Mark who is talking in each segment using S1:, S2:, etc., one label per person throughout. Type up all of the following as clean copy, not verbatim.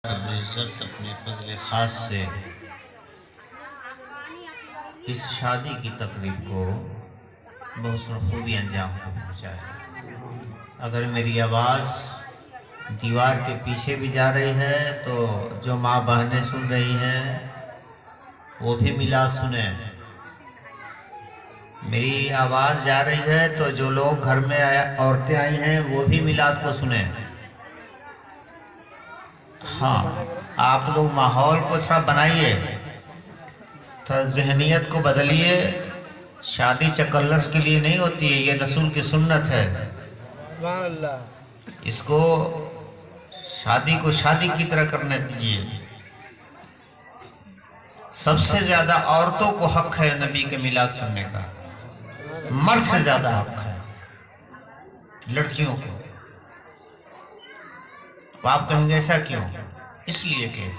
S1: عزت اپنے فضل خاص سے اس شادی کی تقریب کو بہت خوبی انجام کو پہنچا ہے۔ اگر میری آواز دیوار کے پیچھے بھی جا رہی ہے تو جو ماں بہنیں سن رہی ہیں وہ بھی ملا سنیں۔ میری آواز جا رہی ہے تو جو لوگ گھر میں عورتیں آئی ہیں وہ بھی میلاد کو سنیں۔ ہاں، آپ لوگ ماحول کو تھوڑا بنائیے، تھوڑا ذہنیت کو بدلیے۔ شادی چکلس کے لیے نہیں ہوتی ہے، یہ رسول کی سنت ہے۔ اس کو شادی کو شادی کی طرح کرنے دیجیے۔ سب سے زیادہ عورتوں کو حق ہے نبی کے میلاد سننے کا، مرد سے زیادہ حق ہے لڑکیوں کو۔ آپ کہیں گے ایسا کیوں؟ اس لیے کہ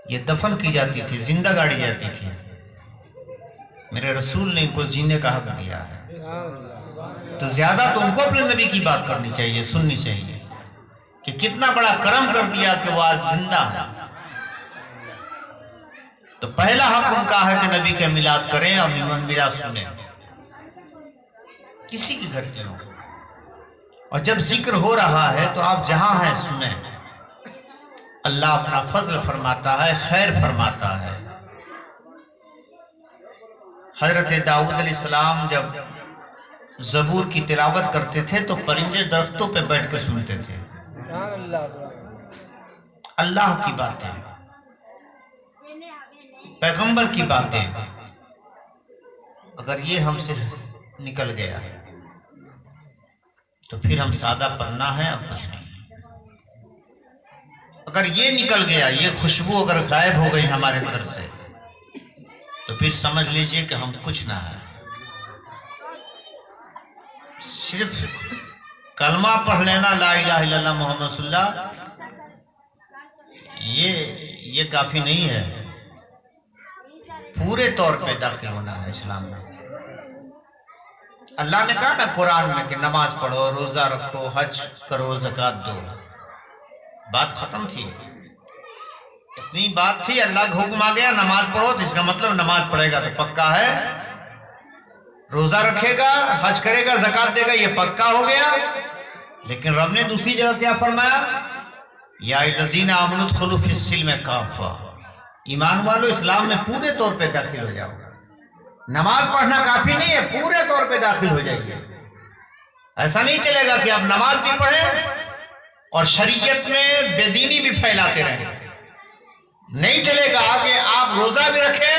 S1: یہ دفن کی جاتی تھی، زندہ گاڑی جاتی تھی۔ میرے رسول نے ان کو جینے کا حق دیا ہے، تو زیادہ تو ان کو اپنے نبی کی بات کرنی چاہیے، سننی چاہیے کہ کتنا بڑا کرم کر دیا کہ وہ آج زندہ ہے۔ تو پہلا حق ان کا ہے کہ نبی کے میلاد کریں اور میلاد سنیں، کسی کے گھر کے ہوں۔ اور جب ذکر ہو رہا ہے تو آپ جہاں ہیں سنیں۔ اللہ اپنا فضل فرماتا ہے، خیر فرماتا ہے۔ حضرت داؤد علیہ السلام جب زبور کی تلاوت کرتے تھے تو پرندے درختوں پہ بیٹھ کے سنتے تھے۔ اللہ کی باتیں، پیغمبر کی باتیں، اگر یہ ہم سے نکل گیا تو پھر ہم سادہ پنہ ہیں اور کچھ نہیں۔ اگر یہ نکل گیا، یہ خوشبو اگر غائب ہو گئی ہمارے اندر سے، تو پھر سمجھ لیجئے کہ ہم کچھ نہ ہیں۔ صرف کلمہ پڑھ لینا لا الہ الا اللہ محمد رسول اللہ، یہ کافی نہیں ہے۔ پورے طور پہ داخل ہونا ہے اسلام میں۔ اللہ نے کہا نا قرآن میں کہ نماز پڑھو، روزہ رکھو، حج کرو، زکوٰۃ دو۔ بات ختم تھی، اتنی بات تھی، اللہ کا حکم آ گیا نماز پڑھو، تو اس کا مطلب نماز پڑھے گا تو پکا ہے، روزہ رکھے گا، حج کرے گا، زکوٰۃ دے گا، یہ پکا ہو گیا۔ لیکن رب نے دوسری جگہ کیا فرمایا؟ یا الذین آمنوا ادخلوا فی السلم کافہ، ایمان والو اسلام میں پورے طور پہ داخل ہو جاؤ۔ نماز پڑھنا کافی نہیں ہے، پورے طور پہ داخل ہو جائیے۔ ایسا نہیں چلے گا کہ آپ نماز بھی پڑھیں اور شریعت میں بے دینی بھی پھیلاتے رہیں۔ نہیں چلے گا کہ آپ روزہ بھی رکھیں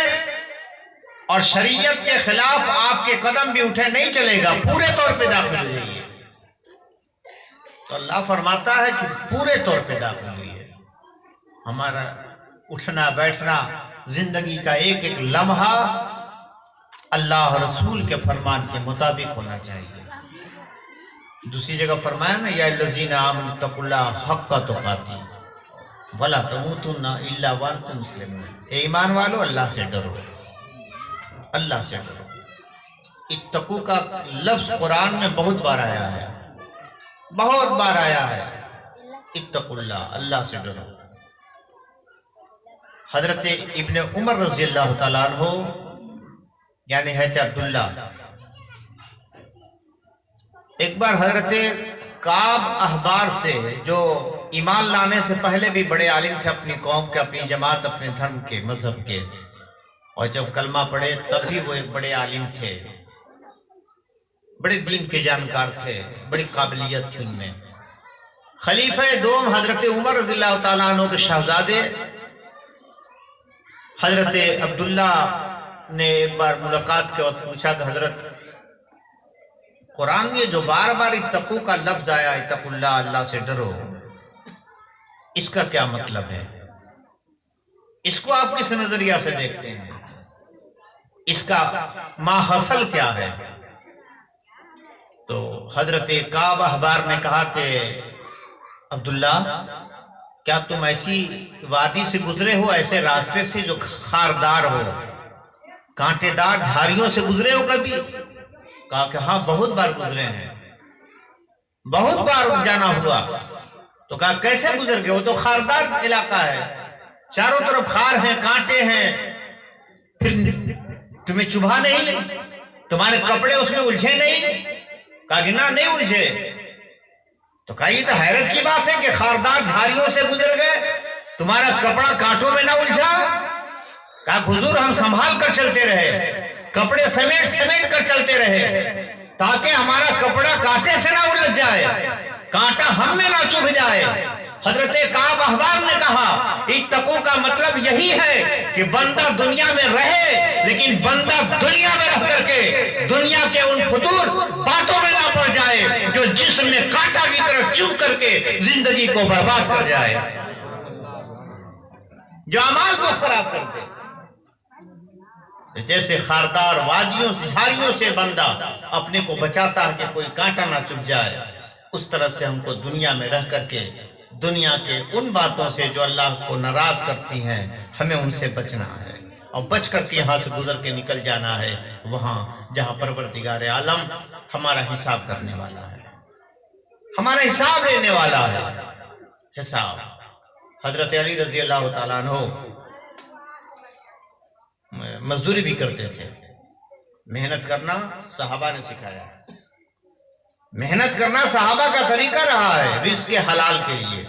S1: اور شریعت کے خلاف آپ کے قدم بھی اٹھیں، نہیں چلے گا، پورے طور پہ داخل ہو جائیے۔ تو اللہ فرماتا ہے کہ پورے طور پہ داخل ہوئیے۔ ہمارا اٹھنا بیٹھنا، زندگی کا ایک ایک لمحہ اللہ رسول کے فرمان کے مطابق ہونا چاہیے۔ دوسری جگہ فرمایا نا یا الذین آمنوا اتقوا اللہ حق تقاتہ ولا تموتن الا وانتم مسلمون، اے ایمان والو اللہ سے ڈرو، اللہ سے ڈرو۔ اتقوا کا لفظ قرآن میں بہت بار آیا ہے، بہت بار آیا ہے۔ اتقوا اللہ، اللہ سے ڈرو۔ حضرت ابن عمر رضی اللہ تعالیٰ عنہ یعنی حضرت عبداللہ، ایک بار حضرت کعب احبار سے، جو ایمان لانے سے پہلے بھی بڑے عالم تھے اپنی قوم کے، اپنی جماعت، اپنے دھرم کے، مذہب کے، اور جب کلمہ پڑھے تب بھی وہ ایک بڑے عالم تھے، بڑے دین کے جانکار تھے، بڑی قابلیت تھی ان میں۔ خلیفہ دوم حضرت عمر رضی اللہ تعالیٰ عنہ کے شہزادے حضرت عبداللہ نے ایک بار ملاقات کے وقت پوچھا کہ حضرت قرآن میں جو بار بار اتقوا کا لفظ آیا، اتقوا اللہ، اللہ سے ڈرو، اس کا کیا مطلب ہے؟ اس کو آپ کس نظریہ سے دیکھتے ہیں؟ اس کا ماحصل کیا ہے؟ تو حضرت کعب احبار نے کہا کہ عبداللہ، کیا تم ایسی وادی سے گزرے ہو، ایسے راستے سے جو خاردار ہو، کانٹے دار جھاڑیوں سے گزرے ہو کبھی؟ کہا کہ ہاں بہت بار گزرے ہیں، بہت بار جانا ہوا۔ تو کہا کیسے گزر گئے؟ وہ تو خاردار علاقہ ہے، چاروں طرف خار ہیں، کانٹے ہیں، پھر تمہیں چبھا نہیں؟ تمہارے کپڑے اس میں الجھے نہیں؟ کہا کہ نہ، نہیں الجھے۔ تو کہا یہ تو حیرت کی بات ہے کہ خاردار جھاڑیوں سے گزر گئے، تمہارا کپڑا کانٹوں میں نہ الجھا؟ کہا حضور ہم سنبھال کر چلتے رہے، کپڑے سمیٹ کر چلتے رہے تاکہ ہمارا کپڑا کانٹے سے نہ الجھ جائے، کانٹا ہم میں نہ چبھ جائے۔ حضرت کعب احبار نے کہا اتقوا کا مطلب یہی ہے کہ بندہ دنیا میں رہے لیکن بندہ دنیا میں رہ کر کے دنیا کے ان فضول باتوں میں نہ پڑ جائے جو جسم میں کانٹا کی طرح چبھ کر کے زندگی کو برباد کر جائے، جو اعمال کو خراب کر دے۔ جیسے خاردار وادیوں سے، جھاڑیوں سے بندہ اپنے کو بچاتا ہے کہ کوئی کانٹا نہ چبھ جائے، اس طرح سے ہم کو دنیا میں رہ کر کے دنیا کے ان باتوں سے جو اللہ کو ناراض کرتی ہیں ہمیں ان سے بچنا ہے، اور بچ کر کے یہاں سے گزر کے نکل جانا ہے وہاں جہاں پروردگار عالم ہمارا حساب کرنے والا ہے، ہمارا حساب لینے والا ہے۔ حساب حضرت علی رضی اللہ تعالیٰ عنہ مزدوری بھی کرتے تھے، محنت کرنا صحابہ نے سکھایا، محنت کرنا صحابہ کا طریقہ رہا ہے رزق حلال کے لیے،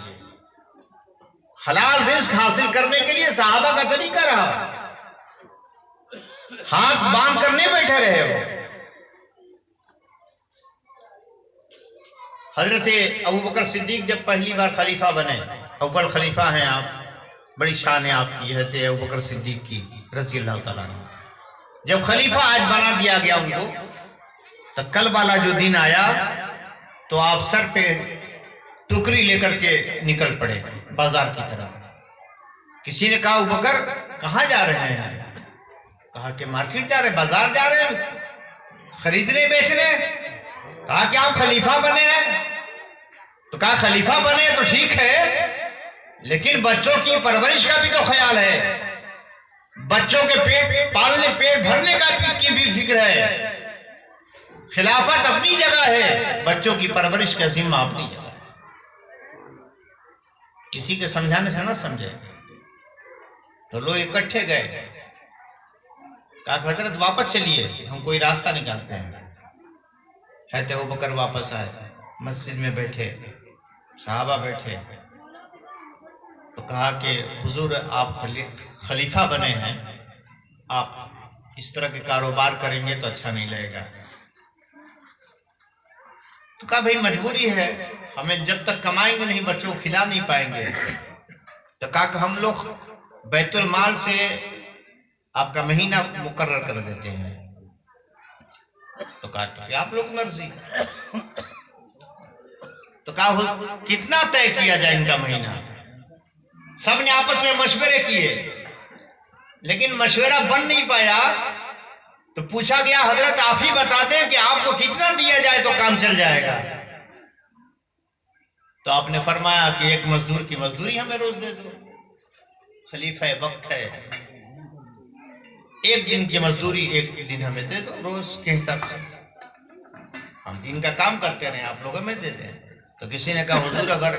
S1: حلال رزق حاصل کرنے کے لیے صحابہ کا طریقہ رہا، ہاتھ باندھ کر نہیں بیٹھے رہے وہ۔ حضرت ابوبکر صدیق جب پہلی بار خلیفہ بنے، اول خلیفہ ہیں آپ، بڑی شان ہے آپ کی حضرت ابوبکر صدیق کی رضی اللہ تعالیٰ عنہ، جب خلیفہ آج بنا دیا گیا ان کو، تو کل والا جو دن آیا تو آپ سر پہ ٹوکری لے کر کے نکل پڑے بازار کی طرف۔ کسی نے کہا ابوبکر کہاں جا رہے ہیں؟ کہا کہ مارکیٹ جا رہے، بازار جا رہے ہیں خریدنے بیچنے۔ کہا کہ آپ خلیفہ بنے ہیں؟ تو کہا خلیفہ بنے تو ٹھیک ہے لیکن بچوں کی پرورش کا بھی تو خیال ہے، بچوں کے پیٹ پالنے، پیٹ بھرنے کا کی بھی فکر ہے۔ خلافت اپنی جگہ ہے، بچوں کی پرورش کا ذمہ اپنی جگہ ہے۔ کسی کے سمجھانے سے نہ سمجھے۔ تو لوگ اکٹھے گئے، کہا کہ حضرت واپس چلیے، ہم کوئی راستہ نکالتے ہیں۔ حضرت ابوبکر واپس آئے، مسجد میں بیٹھے، صحابہ بیٹھے، تو کہا کہ حضور آپ خلیفہ بنے ہیں، آپ اس طرح کے کاروبار کریں گے تو اچھا نہیں لگے گا۔ تو کہا بھئی مجبوری ہے، ہمیں جب تک کمائیں گے نہیں بچوں کو کھلا نہیں پائیں گے۔ تو کہا کہ ہم لوگ بیت المال سے آپ کا مہینہ مقرر کر دیتے ہیں۔ تو کہا کہ آپ لوگ مرضی۔ تو کہا کتنا طے کیا جائے ان کا مہینہ؟ سب نے آپس میں مشورے کیے لیکن مشورہ بن نہیں پایا، تو پوچھا گیا حضرت آپ ہی بتا دیں کہ آپ کو کتنا دیا جائے تو کام چل جائے گا۔ تو آپ نے فرمایا کہ ایک مزدور کی مزدوری ہمیں روز دے دو، خلیفہ وقت ہے، ایک دن کی مزدوری ایک دن ہمیں دے دو روز کے حساب سے، ہم دن کا کام کرتے رہے، آپ لوگ ہمیں دے دیں۔ تو کسی نے کہا حضور اگر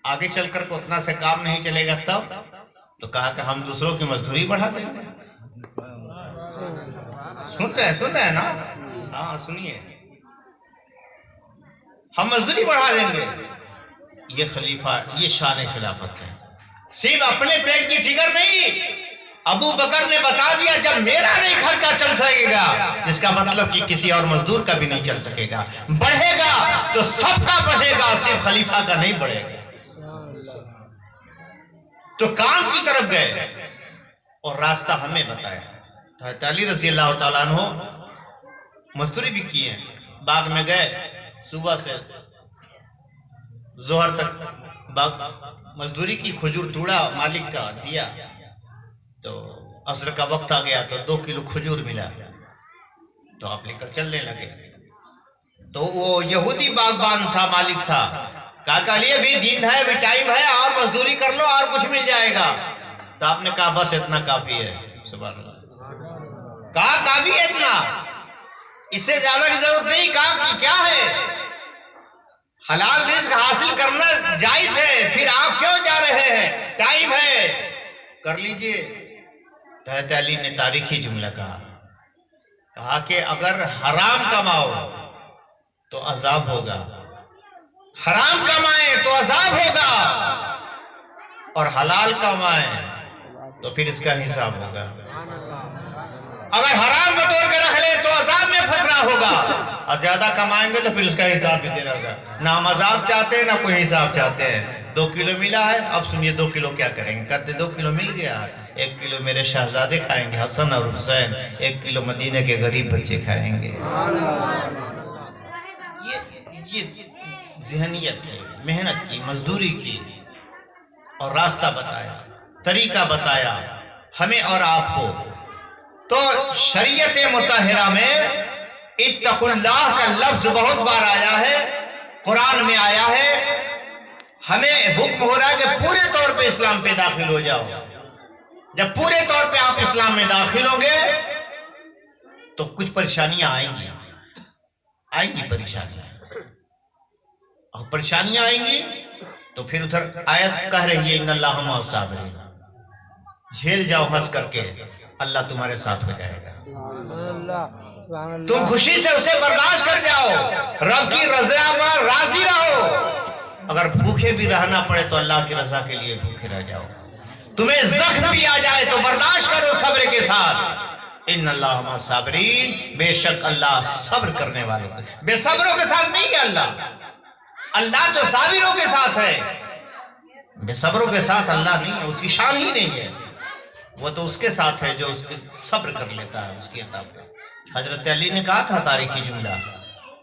S1: آگے چل کر کو اتنا سے کام نہیں چلے گا تب؟ تو کہا کہ ہم دوسروں کی مزدوری بڑھا دیں گے۔ سنتے ہیں نا؟ ہاں سنیے، ہم مزدوری بڑھا دیں گے۔ یہ خلیفہ، یہ شان خلافت ہے، صرف اپنے پیٹ کی فکر نہیں۔ ابو بکر نے بتا دیا جب میرا نہیں خرچہ چل سکے گا، جس کا مطلب کہ کسی اور مزدور کا بھی نہیں چل سکے گا، بڑھے گا تو سب کا بڑھے گا، صرف خلیفہ کا نہیں بڑھے گا۔ تو کام کی طرف گئے اور راستہ ہمیں بتایا۔ حضرت علی رضی اللہ تعالیٰ عنہ مزدوری بھی کی ہے، باغ میں گئے، صبح سے ظہر تک باغ مزدوری کی، کھجور توڑا، مالک کا دیا، تو عصر کا وقت آ گیا تو 2 کلو کھجور ملا، تو آپ لے کر چلنے لگے۔ تو وہ یہودی باغبان تھا، مالک تھا، کہا کہ علی ابھی دن ہے، ابھی ٹائم ہے، اور مزدوری کر لو اور کچھ مل جائے گا۔ تو آپ نے کہا بس اتنا کافی ہے۔ سبحان اللہ، کہا کافی ہے اتنا، اس سے زیادہ کی ضرورت نہیں۔ کہا کہ کیا ہے؟ حلال رزق حاصل کرنا جائز ہے، پھر آپ کیوں جا رہے ہیں؟ ٹائم ہے، کر لیجئے۔ حضرت علی نے تاریخی جملہ کہا کہ اگر حرام کماؤ تو عذاب ہوگا، حرام کمائیں تو عذاب ہوگا، اور حلال کمائیں تو پھر اس کا حساب ہوگا۔ اگر حرام بطور کے رکھ لے تو عذاب میں پھنسنا ہوگا، اور زیادہ کمائیں گے تو پھر اس کا حساب بھی دینا ہوگا۔ نہ ہم عذاب چاہتے ہیں نہ کوئی حساب چاہتے ہیں۔ 2 کلو ملا ہے، اب سنیے 2 کلو کیا کریں گے؟ کہتے 2 کلو مل گیا، 1 کلو میرے شہزادے کھائیں گے حسن اور حسین، 1 کلو مدینہ کے غریب بچے کھائیں گے۔ یہ ذہنیت ہے، محنت کی، مزدوری کی، اور راستہ بتایا، طریقہ بتایا ہمیں اور آپ کو۔ تو شریعت مطہرہ میں اتقوا اللہ کا لفظ بہت بار آیا ہے، قرآن میں آیا ہے۔ ہمیں حکم ہو رہا ہے کہ پورے طور پہ اسلام پہ داخل ہو جاؤ۔ جب پورے طور پہ آپ اسلام میں داخل ہوں گے تو کچھ پریشانیاں آئیں گی پریشانیاں، اور پریشانیاں آئیں گی تو پھر ادھر آیت کہہ رہی ہے ان اللہ مع الصابرین، جھیل جاؤ ہنس کر کے، اللہ تمہارے ساتھ ہو جائے گا۔ تم خوشی سے اسے برداشت کر جاؤ، رب کی رضا پر راضی رہو۔ اگر بھوکے بھی رہنا پڑے تو اللہ کی رضا کے لیے بھوکے رہ جاؤ۔ تمہیں زخم بھی آ جائے تو برداشت کرو صبر کے ساتھ۔ ان اللہ مع الصابرین، بے شک اللہ صبر کرنے والوں کے، بے صبروں کے ساتھ نہیں ہے اللہ۔ اللہ تو صابروں کے ساتھ ہے، بے صبروں کے ساتھ اللہ نہیں ہے، اس کی شان ہی نہیں ہے۔ وہ تو اس کے ساتھ ہے جو اس کے صبر کر لیتا ہے اس کی عطا پر۔ حضرت علی نے کہا تھا تاریخی جملہ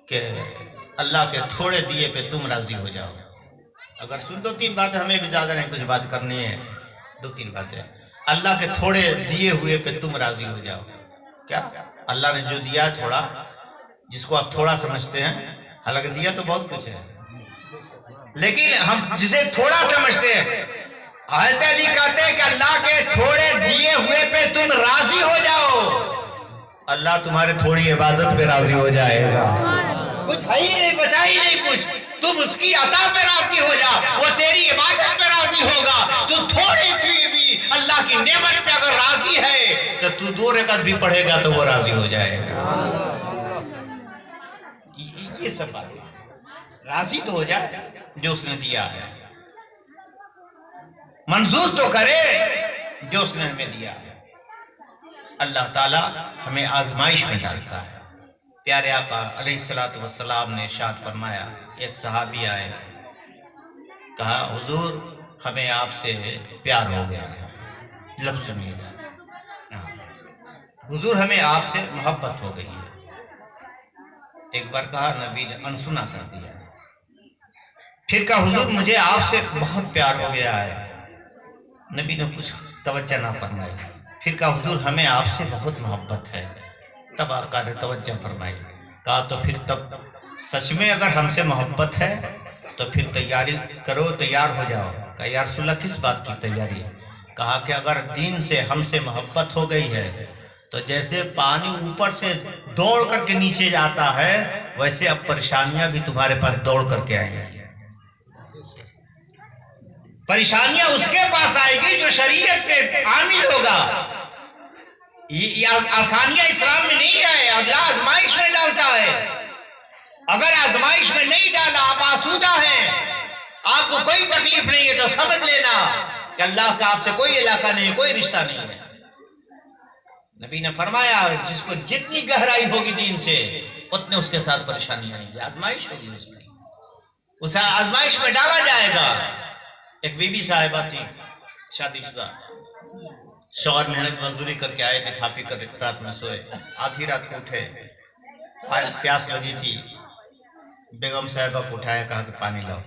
S1: کہ اللہ کے تھوڑے دیے پہ تم راضی ہو جاؤ۔ اگر سن 2-3 باتیں، ہمیں بھی زیادہ نہیں کچھ بات کرنی ہے، 2-3 باتیں۔ اللہ کے تھوڑے دیے ہوئے پہ تم راضی ہو جاؤ۔ کیا اللہ نے جو دیا تھوڑا، جس کو آپ تھوڑا سمجھتے ہیں، حالانکہ دیا تو بہت کچھ ہے، لیکن ہم جسے تھوڑا سمجھتے ہیں، حضرت علی کہتے ہیں کہ اللہ کے تھوڑے دیے ہوئے پہ تم راضی ہو جاؤ، اللہ تمہارے تھوڑی عبادت پہ راضی ہو جائے گا۔ کچھ ہے ہی نہیں، بچا ہی نہیں کچھ، تم اس کی عطا پہ راضی ہو جا، وہ تیری عبادت پہ راضی ہوگا۔ تو تھوڑی سی بھی اللہ کی نعمت پہ اگر راضی ہے تو 2 رکعت بھی پڑھے گا تو وہ راضی ہو جائے گا۔ یہ سب بات، راضی تو ہو جائے جو اس نے دیا ہے، منظور تو کرے جو اس نے ہمیں دیا ہے۔ اللہ تعالیٰ ہمیں آزمائش میں ڈالتا ہے۔ پیارے آقا علیہ السلام نے ارشاد فرمایا، ایک صحابی آئے، کہا حضور ہمیں آپ سے پیار ہو گیا ہے، لفظ سنیے گا، حضور ہمیں آپ سے محبت ہو گئی ہے۔ ایک بار کہا، نبی نے انسنا کر دیا۔ پھر کہا حضور مجھے آپ سے بہت پیار ہو گیا ہے، نبی نے کچھ توجہ نہ فرمائی۔ پھر کہا حضور ہمیں آپ سے بہت محبت ہے، تب آقا نے توجہ فرمائی۔ کہا تو پھر تب سچ میں اگر ہم سے محبت ہے تو پھر تیاری کرو، تیار ہو جاؤ۔ کہا یا رسول اللہ کس بات کی تیاری؟ کہا کہ اگر دین سے ہم سے محبت ہو گئی ہے تو جیسے پانی اوپر سے دوڑ کر کے نیچے جاتا ہے، ویسے اب پریشانیاں بھی تمہارے پاس دوڑ کر کے آئیں گی۔ پریشانیاں اس کے پاس آئے گی جو شریعت پہ عامل ہوگا۔ یہ آسانیاں اسلام میں نہیں آئے، اللہ آزمائش میں ڈالتا ہے۔ اگر آزمائش میں نہیں ڈالا، آپ آسودہ ہیں، آپ کو کوئی تکلیف نہیں ہے، تو سمجھ لینا کہ اللہ کا آپ سے کوئی علاقہ نہیں ہے، کوئی رشتہ نہیں ہے۔ نبی نے فرمایا جس کو جتنی گہرائی ہوگی دین سے، اتنے اس کے ساتھ پریشانی آئیں گی، آزمائش ہوگی اس کی، اسے آزمائش میں ڈالا جائے گا۔ ایک بی بی صاحبہ تھی، شادی شدہ، شوہر محنت مزدوری کر کے آئے تھے، کھا پی کر رات میں سوئے، آدھی رات کو اٹھے، پیاس لگی تھی، بیگم صاحبہ کو اٹھایا، کہا کہ پانی لاؤ،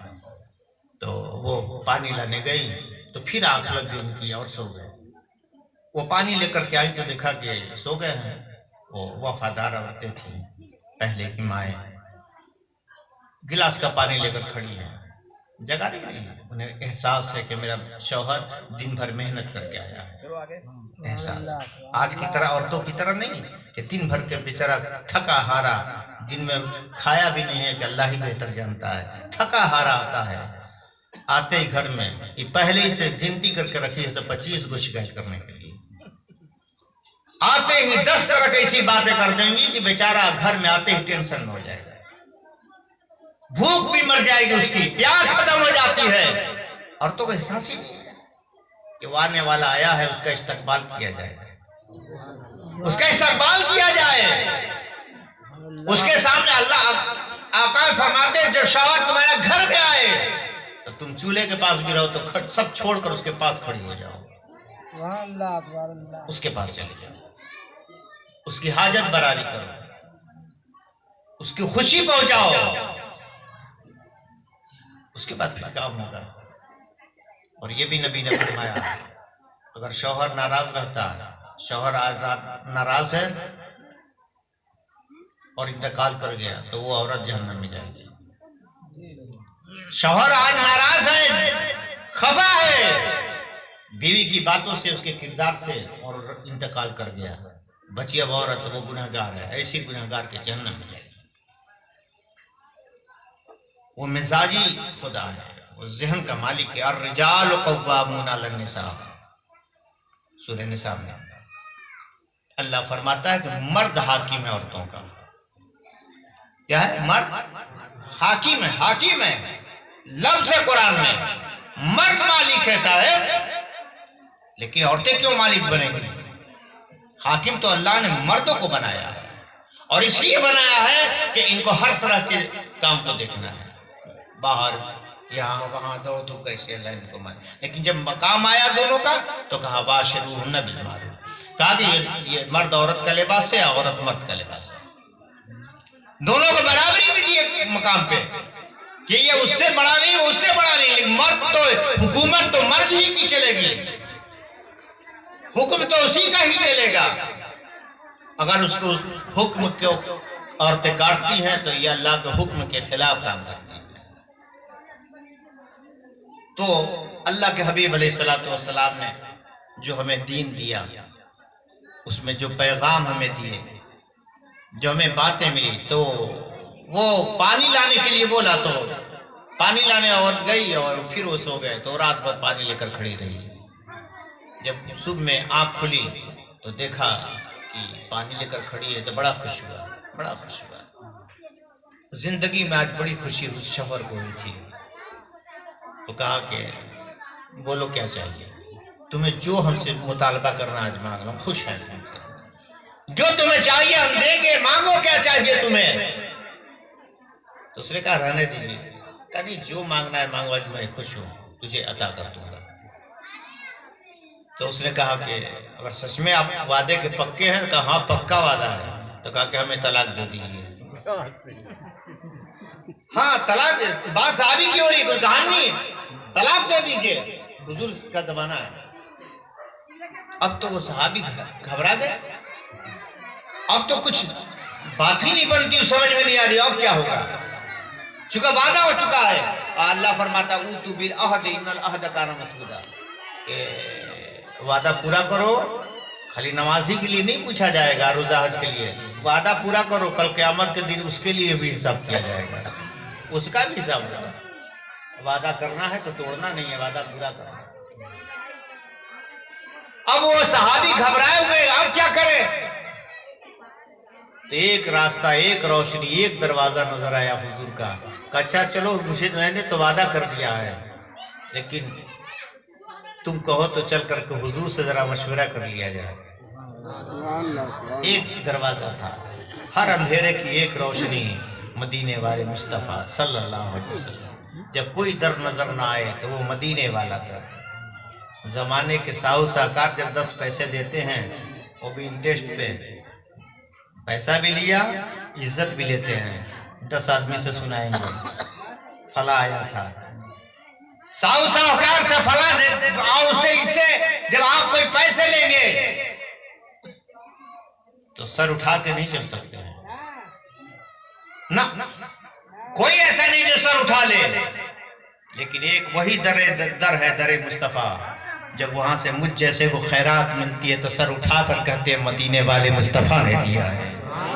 S1: تو وہ پانی لانے گئی تو پھر آنکھ لگ گئی ان کی اور سو گئے۔ وہ پانی لے کر کے آئی تو دیکھا کہ سو گئے ہیں۔ وہ وفادار عورتیں تھیں، پہلے کی مائیں، گلاس کا پانی لے کر کھڑی ہیں، جگہ نہیں، انہیں احساس ہے کہ میرا شوہر دن بھر محنت کر کے آیا ہے، احساس آج کی طرح عورتوں کی طرح نہیں کہ دن بھر کے بیچارہ تھکا ہارا، دن میں کھایا بھی نہیں ہے کہ اللہ ہی بہتر جانتا ہے، تھکا ہارا آتا ہے، آتے ہی گھر میں یہ پہلے ہی سے گنتی کر کے رکھی ہے 25 کو شکایت کرنے کے لیے، آتے ہی 10 طرح کی ایسی باتیں کر دیں گی کہ بیچارہ گھر میں آتے ہی ٹینشن میں ہو جائے گا، بھوک بھی مر جائے گی، اس کی پیاس ختم ہو جاتی ہے، عورتوں کو احساس ہی نہیں ہے کہ وہ آنے والا آیا ہے، اس کا استقبال کیا جائے، اس کا استقبال کیا جائے، اس کے سامنے اللہ آقا فرماتے ہیں جب شوہر تمہارا گھر میں آئے تو تم چولہے کے پاس بھی رہو تو سب چھوڑ کر اس کے پاس کھڑی ہو جاؤ، اس کے پاس چلے جاؤ، اس کی حاجت براری کرو، اس کی خوشی پہنچاؤ، اس کے بعد پھر کام ہوگا۔ اور یہ بھی نبی نے فرمایا اگر شوہر ناراض رہتا ہے، شوہر آج رات ناراض ہے اور انتقال کر گیا تو وہ عورت جہنم میں جائے گی، شوہر آج ناراض ہے، خفا ہے بیوی کی باتوں سے، اس کے کردار سے، اور انتقال کر گیا، بچی اب عورت وہ گناہگار ہے، ایسی گناہگار کے جہنم میں جائے گی۔ وہ مزاجی خدا ہے، وہ ذہن کا مالک ہے، الرجال قوامون علی النساء، سورہ نساء میں اللہ فرماتا ہے کہ مرد حاکم ہے عورتوں کا، کیا ہے؟ مرد حاکم ہے، حاکم ہے لفظ ہے قرآن میں، مرد مالک ہے صاحب، لیکن عورتیں کیوں مالک بنے گی؟ حاکم تو اللہ نے مردوں کو بنایا ہے، اور اس لیے بنایا ہے کہ ان کو ہر طرح کے کام کو دیکھنا ہے، باہر یہاں وہاں دو تو کیسے اللہ ان کو مان، لیکن جب مقام آیا دونوں کا تو کہا باشروہن بالمعروف، کہا کہ یہ مرد عورت کا لباس ہے، عورت مرد کا لباس ہے، دونوں کو برابری بھی دی ایک مقام پہ کہ یہ اس سے بڑا نہیں وہ اس سے بڑا نہیں، لیکن مرد تو حکومت تو مرد ہی کی چلے گی، حکم تو اسی کا ہی چلے گا، اگر اس کو حکم کو عورتیں کاٹتی ہیں تو یہ اللہ کے حکم کے خلاف کام کرتی ہیں۔ تو اللہ کے حبیب علیہ السلام نے جو ہمیں دین دیا، اس میں جو پیغام ہمیں دیے، جو ہمیں باتیں ملی، تو وہ پانی لانے کے لیے بولا تو پانی لانے اور گئی اور پھر وہ سو گئے تو رات بھر پانی لے کر کھڑی رہی، جب صبح میں آنکھ کھلی تو دیکھا کہ پانی لے کر کھڑی ہے تو بڑا خوش ہوا، بڑا خوش ہوا، زندگی میں آج بڑی خوشی اس شوہر کو ہوئی تھی، تو کہا کہ بولو کیا چاہیے تمہیں، جو ہم سے مطالبہ کرنا آج مانگ رہا ہوں، خوش ہیں تم سے، جو تمہیں چاہیے ہم دیں گے، مانگو کیا چاہیے تمہیں، تو اس نے کہا رہنے دیجیے، کہا نہیں جو مانگنا ہے مانگو، آج میں خوش ہوں، تجھے عطا کر دوں گا۔ تو اس نے کہا کہ اگر سچ میں آپ وعدے کے پکے ہیں، کہا ہاں پکا وعدہ ہے، تو کہا کہ ہمیں طلاق دے دیجیے، ہاں طلاق، بات صحابی کی ہو رہی کوئی کہانی نہیں، طلاق دے دیجیے، حضور کا زمانہ ہے۔ اب تو وہ صحابی گھبرا گئے، اب تو کچھ بات ہی نہیں بنتی، سمجھ میں نہیں آ رہی اب کیا ہوگا، چونکہ وعدہ ہو چکا ہے، اللہ فرماتا اوتوا بالعہد ان العہد کان مسئولا، کہ وعدہ پورا کرو، خالی نمازی کے لیے نہیں پوچھا جائے گا، روزہ حج کے لیے، وعدہ پورا کرو، کل قیامت کے دن اس کے لیے بھی حساب کیا جائے گا، اس کا بھی حساب ہوگا، وعدہ کرنا ہے تو توڑنا نہیں ہے، وعدہ پورا کرنا۔ اب وہ صحابی گھبرائے ہوئے، اب کیا کرے؟ ایک راستہ، ایک روشنی، ایک دروازہ نظر آیا حضور کا، کہ اچھا چلو مجھے میں نے تو وعدہ کر دیا ہے، لیکن تم کہو تو چل کر کے حضور سے ذرا مشورہ کر لیا جائے۔ ایک دروازہ تھا، ہر اندھیرے کی ایک روشنی، مدینے والے مصطفیٰ صلی اللہ علیہ وسلم، جب کوئی در نظر نہ آئے تو وہ مدینے والا تھا۔ زمانے کے ساہو ساہوکار جب 10 پیسے دیتے ہیں، وہ بھی انٹرسٹ پہ، پیسہ بھی لیا، عزت بھی لیتے ہیں، 10 آدمی سے سنائیں گے فلاں آیا تھا، ساہو ساہوکار سے فلاں، اور اس سے جب آپ کوئی پیسے لیں گے تو سر اٹھا کے نہیں چل سکتے ہیں، نہ کوئی ایسا نہیں جو سر اٹھا لے، لیکن ایک وہی در ہے در مصطفیٰ، جب وہاں سے مجھ جیسے کو خیرات ملتی ہے تو سر اٹھا کر کہتے ہیں مدینے والے مصطفیٰ نے دیا ہے،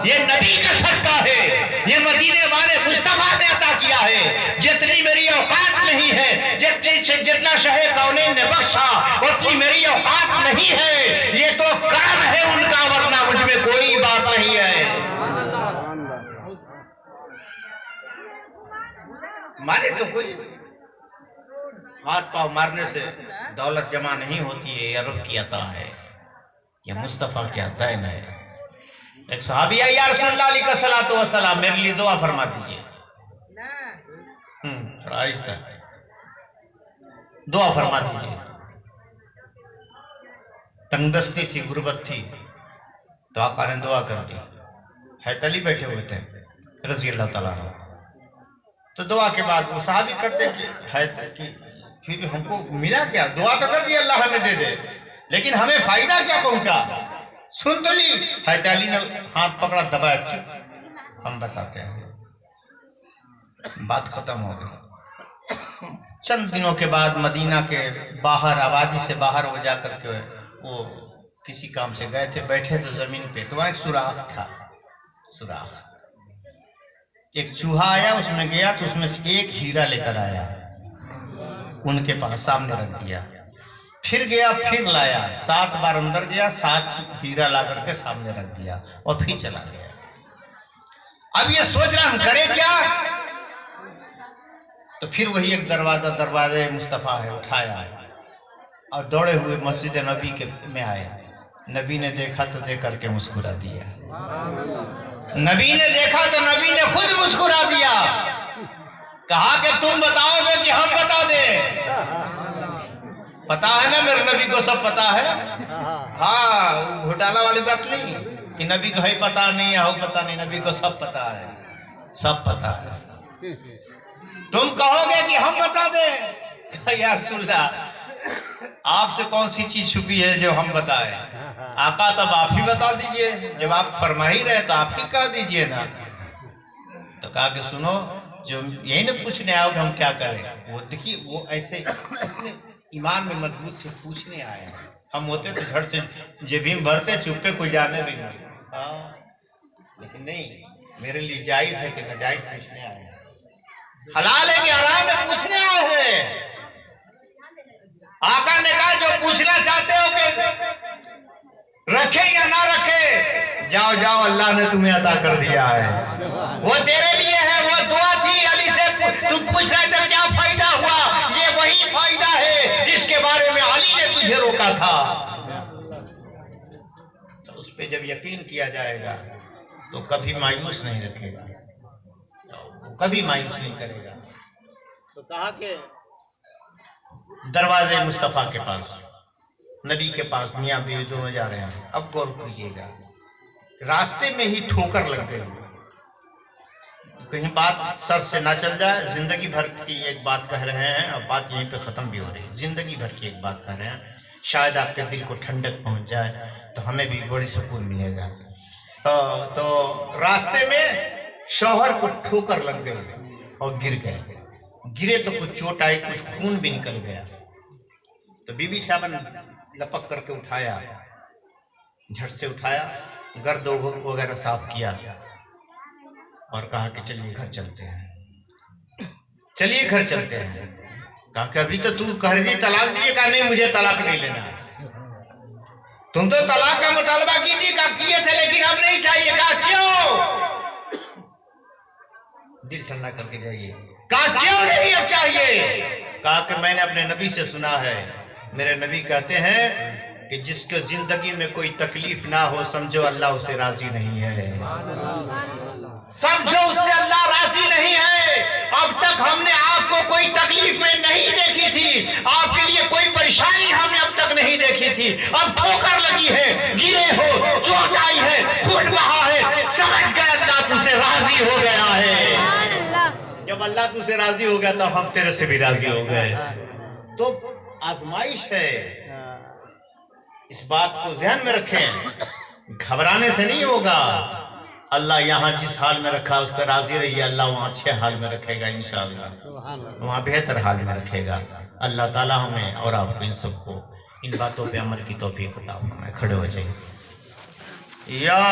S1: یہ نبی کا صدقہ ہے، یہ مدینے والے مصطفیٰ نے عطا کیا ہے، جتنی میری اوقات نہیں ہے، جتنا شہ کونین نے بخشا اتنی میری اوقات نہیں ہے، یہ تو کرم ہے ان کا، ورنہ مجھ میں کوئی بات نہیں ہے۔ مارے تو کوئی ہاتھ پاؤں مارنے سے دولت جمع نہیں ہوتی ہے، یہ رب کی عطا ہے، یہ مصطفیٰ کی عطا ہے۔ ایک صحابی ہے، یا رسول اللہ علیہ الصلوۃ والسلام میرے لیے دعا فرما دیجئے، تھوڑا آہستہ دعا فرما دیجئے۔ تنگ دستی تھی، غربت تھی، تو آقا نے دعا کر دی۔ حضرت علی بیٹھے ہوئے تھے رضی اللہ تعالیٰ عنہ، تو دعا کے بعد وہ صحابی کرتے کہ پھر ہم کو ملا کیا؟ دعا تو کر دی اللہ ہمیں دے دے، لیکن ہمیں فائدہ کیا پہنچا؟ سن تو لی۔ حضرت علی نے ہاتھ پکڑا، دبایا، چپ، ہم بتاتے ہیں۔ بات ختم ہو گئی۔ چند دنوں کے بعد مدینہ کے باہر، آبادی سے باہر وہ جا کر کے وہ کسی کام سے گئے تھے، بیٹھے تھے زمین پہ، تو وہاں ایک سوراخ تھا، سوراخ، ایک چوہا آیا، اس میں گیا تو اس میں سے ایک ہیرا لے کر آیا، ان کے پاس سامنے رکھ دیا، پھر گیا، پھر لایا، 7 بار اندر گیا، 7 ہیرا لا کر کے سامنے رکھ دیا اور پھر چلا گیا۔ اب یہ سوچ رہا ہم کریں کیا؟ تو پھر وہی ایک دروازہ مصطفیٰ ہے، اٹھایا اور دوڑے ہوئے مسجد نبی میں آئے۔ نبی نے دیکھا تو دیکھ کر کے مسکرا دیا، نبی نے دیکھا تو نبی نے خود مسکرا دیا، کہا کہ تم بتاؤ گے کہ ہم بتا دیں؟ پتا ہے نا میرے نبی کو سب پتا ہے، ہاں گھوٹالہ والی بات نہیں کہ نبی کو ہے پتا نہیں ہے، پتا نہیں، نبی کو سب پتا ہے، سب پتا ہے۔ تم کہو گے کہ ہم بتا دیں؟ یا رسول اللہ، آپ سے کون سی چیز چھپی ہے جو ہم بتائیں؟ آقا تب آپ ہی بتا دیجئے، جب آپ فرما ہی رہے تو آپ ہی کہہ دیجئے نا۔ تو کہا کہ سنو، جو یہی نہ پوچھنے آؤ کہ ہم کیا کریں، وہ دیکھیے وہ ایسے ایمان میں مضبوط سے پوچھنے آئے ہیں، ہم ہوتے تو جھٹ سے جیبیں بھرتے، چپے کوئی جانے بھی نہیں، لیکن نہیں، میرے لیے جائز ہے کہ ناجائز پوچھنے آئے ہیں، حلال ہے کہ حرام ہے پوچھنے آئے ہیں۔ آقا نے کہا جو پوچھنا چاہتے ہو کہ رکھے یا نہ رکھے، جاؤ جاؤ، اللہ نے تمہیں عطا کر دیا ہے، وہ تیرے لیے ہے، وہ دعا تھی علی سے تم پوچھ رہے تھے کیا فائدہ ہوا، یہ وہی فائدہ ہے جس کے بارے میں علی نے تجھے روکا تھا۔ تو اس پہ جب یقین کیا جائے گا تو کبھی مایوس نہیں رکھے گا، کبھی مایوس نہیں کرے گا۔ تو کہا کہ دروازے مصطفیٰ کے پاس، نبی کے پاس میاں بیوی دونوں جا رہے ہیں۔ اب غور کیجیے گا، راستے میں ہی ٹھوکر لگ گئی، کہیں بات سر سے نہ چل جائے، زندگی بھر کی ایک بات کہہ رہے ہیں اور بات یہیں پہ ختم بھی ہو رہی ہے، زندگی بھر کی ایک بات کہہ رہے ہیں، شاید آپ کے دل کو ٹھنڈک پہنچ جائے تو ہمیں بھی بڑی سکون ملے گا۔ تو راستے میں شوہر کو ٹھوکر لگ گئی اور گر گئے، گرے تو کچھ چوٹ آئی، کچھ خون بھی نکل گیا، تو بی بی صاحبہ نے لپک کر کے اٹھایا، جھٹ سے اٹھایا، گرد وغیرہ صاف کیا اور کہا کہ چلیے گھر چلتے ہیں، چلیے گھر چلتے ہیں۔ کہا کہ ابھی تو کہہ رہی طلاق دیجیے، کہا نہیں مجھے طلاق نہیں لینا، تم تو طلاق کا مطالبہ کیجیے، کہا کیے تھے لیکن اب نہیں چاہیے، کہا کیوں؟ دل ٹھنڈا کر کے جائیے، کہا کیوں نہیں اب چاہیے؟ کہا کہ میں نے اپنے نبی سے سنا ہے، میرے نبی کہتے ہیں کہ جس کو زندگی میں کوئی تکلیف نہ ہو سمجھو اللہ اسے راضی نہیں ہے، سمجھو اس سے اللہ راضی نہیں ہے۔ اب تک ہم نے آپ کو کوئی تکلیف میں نہیں دیکھی تھی، آپ کے لیے کوئی پریشانی ہم نے اب تک نہیں دیکھی تھی، اب ٹھوکر لگی ہے، گرے ہو، چوٹ آئی ہے، خون بہا ہے، سمجھ گئے اللہ تجھ سے راضی ہو گیا ہے۔ جب اللہ تجھ سے راضی ہو گیا تو ہم تیرے سے بھی راضی ہو گئے۔ تو آزمائش ہے، اس بات کو ذہن میں رکھیں، گھبرانے سے نہیں ہوگا، اللہ یہاں جس حال میں رکھا اس پہ راضی رہیے، اللہ وہاں اچھے حال میں رکھے گا انشاءاللہ، وہاں بہتر حال میں رکھے گا۔ اللہ تعالیٰ ہمیں اور آپ کو ان سب کو ان باتوں پہ عمل کی توفیق عطا فرمائے۔ کھڑے ہو جائیں۔ یا